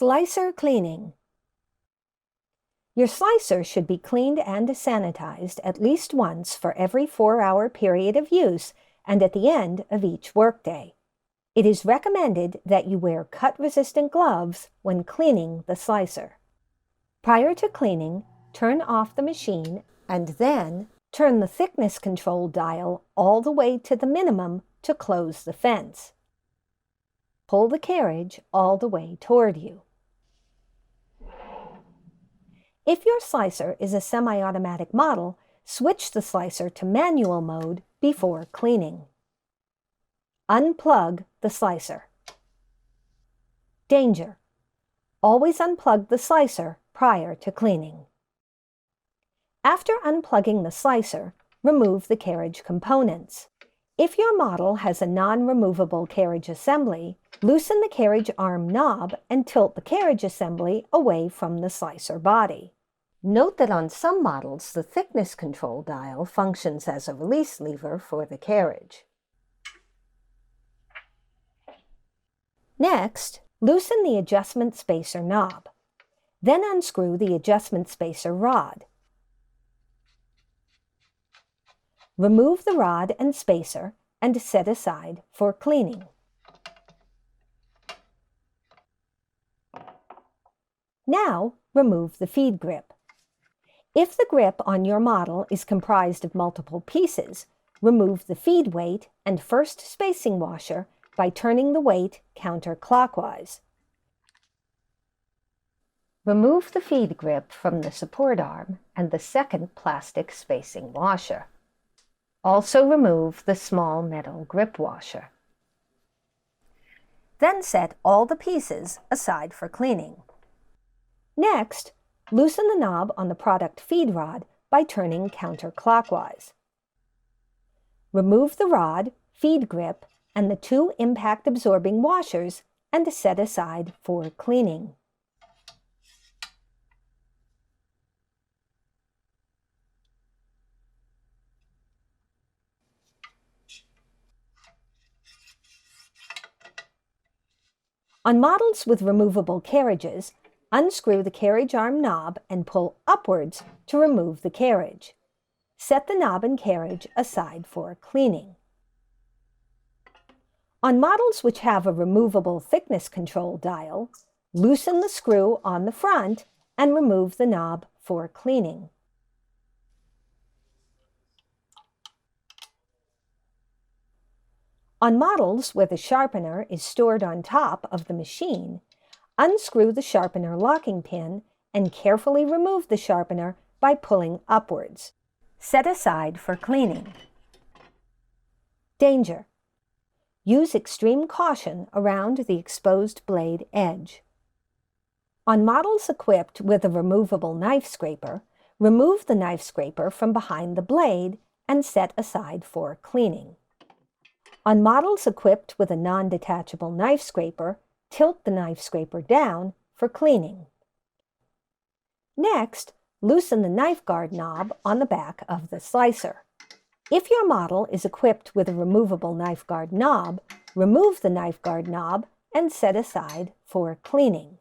Slicer cleaning. Your slicer should be cleaned and sanitized at least once for every 4-hour period of use and at the end of each workday. It is recommended that you wear cut-resistant gloves when cleaning the slicer. Prior to cleaning, turn off the machine and then turn the thickness control dial all the way to the minimum to close the fence. Pull the carriage all the way toward you. If your slicer is a semi-automatic model, switch the slicer to manual mode before cleaning. Unplug the slicer. Danger: always unplug the slicer prior to cleaning. After unplugging the slicer, remove the carriage components. If your model has a non-removable carriage assembly, loosen the carriage arm knob and tilt the carriage assembly away from the slicer body. Note that on some models, the thickness control dial functions as a release lever for the carriage. Next, loosen the adjustment spacer knob. Then unscrew the adjustment spacer rod. Remove the rod and spacer and set aside for cleaning. Now, remove the feed grip. If the grip on your model is comprised of multiple pieces, remove the feed weight and first spacing washer by turning the weight counterclockwise. Remove the feed grip from the support arm and the second plastic spacing washer. Also remove the small metal grip washer. Then set all the pieces aside for cleaning. Next, loosen the knob on the product feed rod by turning counterclockwise. Remove the rod, feed grip, and the 2 impact-absorbing washers and set aside for cleaning. On models with removable carriages, unscrew the carriage arm knob and pull upwards to remove the carriage. Set the knob and carriage aside for cleaning. On models which have a removable thickness control dial, loosen the screw on the front and remove the knob for cleaning. On models where the sharpener is stored on top of the machine, unscrew the sharpener locking pin and carefully remove the sharpener by pulling upwards. Set aside for cleaning. Danger: use extreme caution around the exposed blade edge. On models equipped with a removable knife scraper, remove the knife scraper from behind the blade and set aside for cleaning. On models equipped with a non-detachable knife scraper, tilt the knife scraper down for cleaning. Next, loosen the knife guard knob on the back of the slicer. If your model is equipped with a removable knife guard knob, remove the knife guard knob and set aside for cleaning.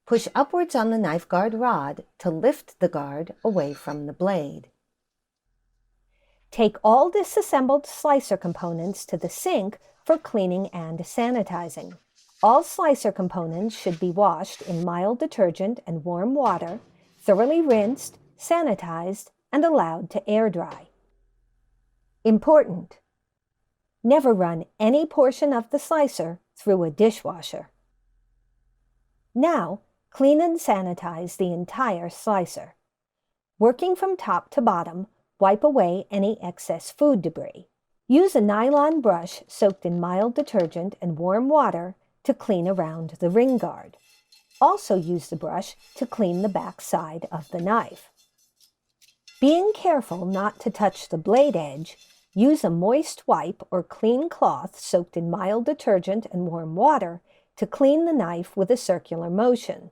Push upwards on the knife guard rod to lift the guard away from the blade. Take all disassembled slicer components to the sink for cleaning and sanitizing. All slicer components should be washed in mild detergent and warm water, thoroughly rinsed, sanitized, and allowed to air dry. Important: never run any portion of the slicer through a dishwasher. Now, clean and sanitize the entire slicer. Working from top to bottom, wipe away any excess food debris. Use a nylon brush soaked in mild detergent and warm water to clean around the ring guard. Also use the brush to clean the back side of the knife. Being careful not to touch the blade edge, use a moist wipe or clean cloth soaked in mild detergent and warm water to clean the knife with a circular motion.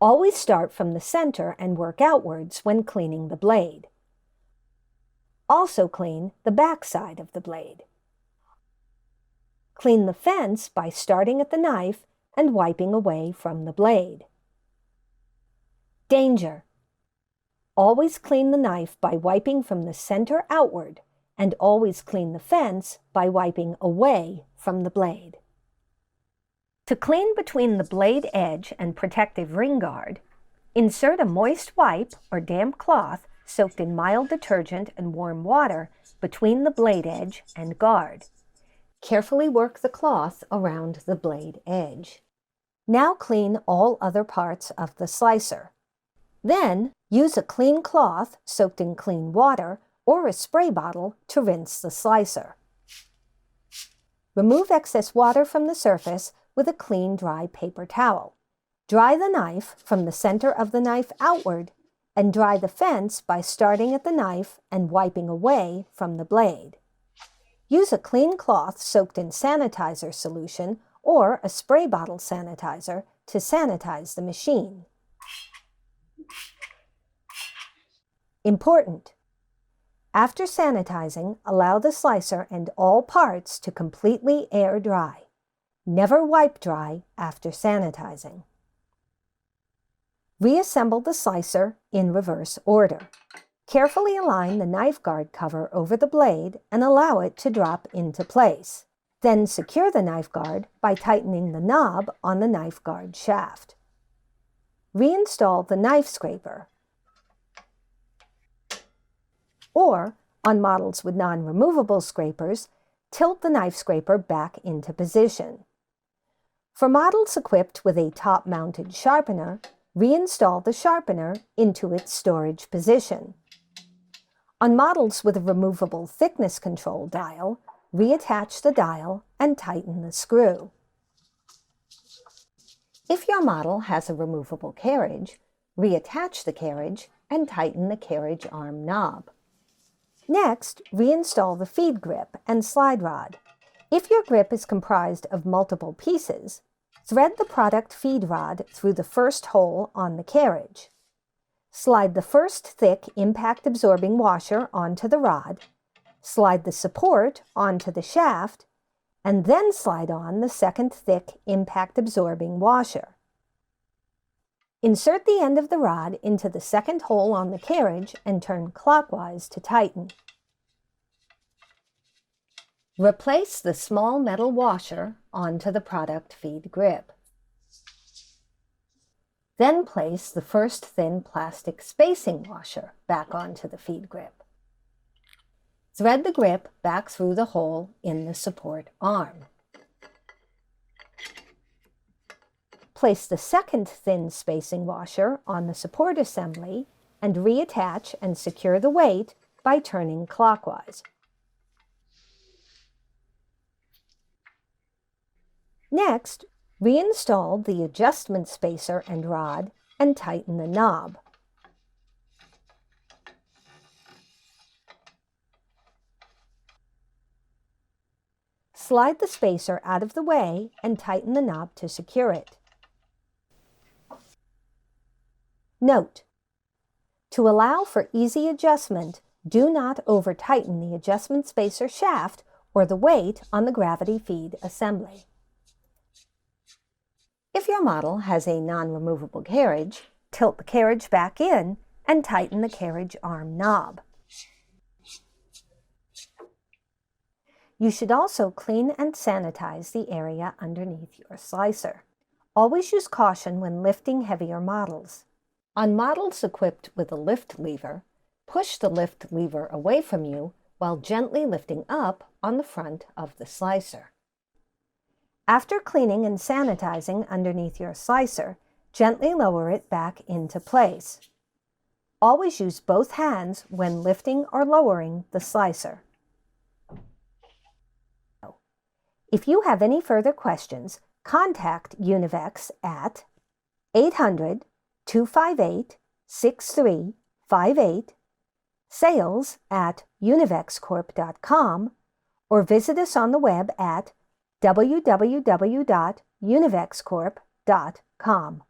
Always start from the center and work outwards when cleaning the blade. Also clean the back side of the blade. Clean the fence by starting at the knife and wiping away from the blade. Danger! Always clean the knife by wiping from the center outward, and always clean the fence by wiping away from the blade. To clean between the blade edge and protective ring guard, insert a moist wipe or damp cloth soaked in mild detergent and warm water between the blade edge and guard. Carefully work the cloth around the blade edge. Now clean all other parts of the slicer. Then, use a clean cloth soaked in clean water or a spray bottle to rinse the slicer. Remove excess water from the surface with a clean, dry paper towel. Dry the knife from the center of the knife outward and dry the fence by starting at the knife and wiping away from the blade. Use a clean cloth soaked in sanitizer solution or a spray bottle sanitizer to sanitize the machine. Important! After sanitizing, allow the slicer and all parts to completely air dry. Never wipe dry after sanitizing. Reassemble the slicer in reverse order. Carefully align the knife guard cover over the blade and allow it to drop into place. Then secure the knife guard by tightening the knob on the knife guard shaft. Reinstall the knife scraper. Or, on models with non-removable scrapers, tilt the knife scraper back into position. For models equipped with a top-mounted sharpener, reinstall the sharpener into its storage position. On models with a removable thickness control dial, reattach the dial and tighten the screw. If your model has a removable carriage, reattach the carriage and tighten the carriage arm knob. Next, reinstall the feed grip and slide rod. If your grip is comprised of multiple pieces, thread the product feed rod through the first hole on the carriage. Slide the first thick impact-absorbing washer onto the rod, slide the support onto the shaft, and then slide on the second thick impact-absorbing washer. Insert the end of the rod into the second hole on the carriage and turn clockwise to tighten. Replace the small metal washer onto the product feed grip. Then place the first thin plastic spacing washer back onto the feed grip. Thread the grip back through the hole in the support arm. Place the second thin spacing washer on the support assembly and reattach and secure the weight by turning clockwise. Next, reinstall the adjustment spacer and rod and tighten the knob. Slide the spacer out of the way and tighten the knob to secure it. Note: to allow for easy adjustment, do not over-tighten the adjustment spacer shaft or the weight on the gravity feed assembly. If your model has a non-removable carriage, tilt the carriage back in and tighten the carriage arm knob. You should also clean and sanitize the area underneath your slicer. Always use caution when lifting heavier models. On models equipped with a lift lever, push the lift lever away from you while gently lifting up on the front of the slicer. After cleaning and sanitizing underneath your slicer, gently lower it back into place. Always use both hands when lifting or lowering the slicer. If you have any further questions, contact Univex at 800-258-6358, sales@univexcorp.com, or visit us on the web at www.univexcorp.com.